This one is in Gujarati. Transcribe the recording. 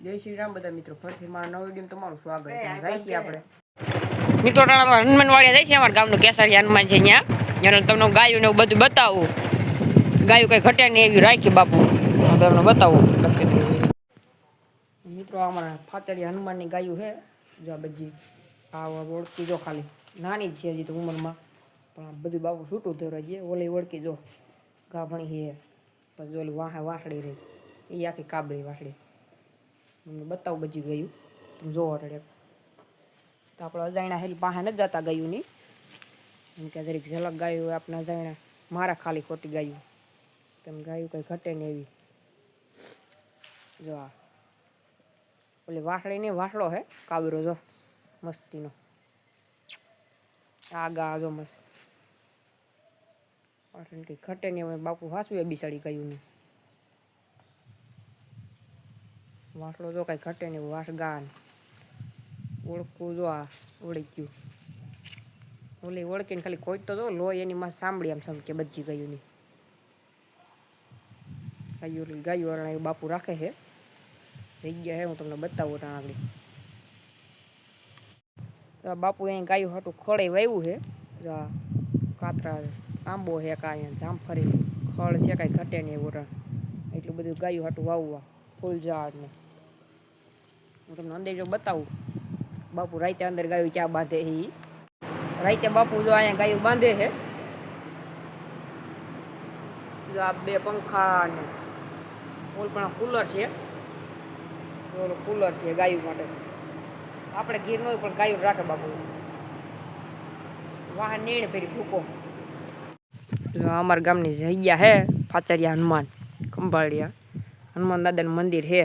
જય શ્રી રામ બધા મિત્રો, ફરીથી મારા નવા વિડીયોમાં તમારું સ્વાગત છે. જાય છે આપણે મિત્રો ટાણામાં હનુમાન વાડિયા જાય છે. અમારા ગામનું કેસરિયા હનુમાન છે. ત્યાં તમને ગાયું ને એવું બધું બતાવું. ગાયું કઈ ઘટે નહીં એવી રાખી બાપુ, તમને બતાવું. મિત્રો અમારા ફાચરિયા હનુમાનની ગાયું છે. જો બધી આ ઓળખી જો, ખાલી નાની જ છે હજી તો ઉંમરમાં, પણ આ બધું બાપુ છૂટું ધોરા છે. ઓલી ઓળખી જો ગાભણી છે, પછી ઓલી વાસળી રહી એ આખી કાબરી વાસળી. તમને બતાવું બધી ગયું, તમે જોવો રડે. તો આપણે અજાણ્યા હેલ પાસે નથી જતા ગાયુંની, એમ કે જરીક ઝલક ગાયું હોય આપણે અજાણ્યા મારા ખાલી ખોટી ગાયું. તમે ગાયું કંઈ ઘટે ને એવી. જો આ ઓલી વાસળી નહીં, વાસળો હે કાબરો જો મસ્તીનો. આગા જો મસ્ત વાસળી કંઈ ઘટે નહીં. અમે બાપુ હાસુએ બિસાડી ગાયું નહીં. વાસળો જો કાંઈ ઘટે નહીં. વાસ ગાન ઓળખું જો આ ઓળખ્યું. ઓલી ઓળખીને ખાલી કોઈ તો જો લોહી એની માં સાંભળી આમ સમકે બચી ગયું નહીં. ગાયું ગાયું વાળા બાપુ રાખે છે જગ્યા હે, હું તમને બતાવું ત્યાં આગળ. બાપુ અહીં ગાયું હાટું ખળે વાવ્યું છે. કાતરા આંબો છે, કાંઈ જામફળી ખળ છે, કાંઈ ઘટે નહીં ઓરા. એટલું બધું ગાયું હાટું વાવવા ફૂલ ઝાડ ને. હું તમને અંદર જો બતાવું. બાપુ રાતે અંદર ગાયું ક્યાં બાંધે એ રાતે બાપુ જો અહીંયા ગાયું બાંધે છે. જો આ બે પંખા ને ઓલ પણ કુલર છે. ઓલો કુલર છે ગાયું માટે. આપણે ગીર ન હોય પણ ગાયું રાખે બાપુ. વાહન નીણ ફેરી ભૂકો. અમારા ગામની જગ્યા હે ફાચરિયા હનુમાન ખંભાળિયા હનુમાન દાદાનું મંદિર છે.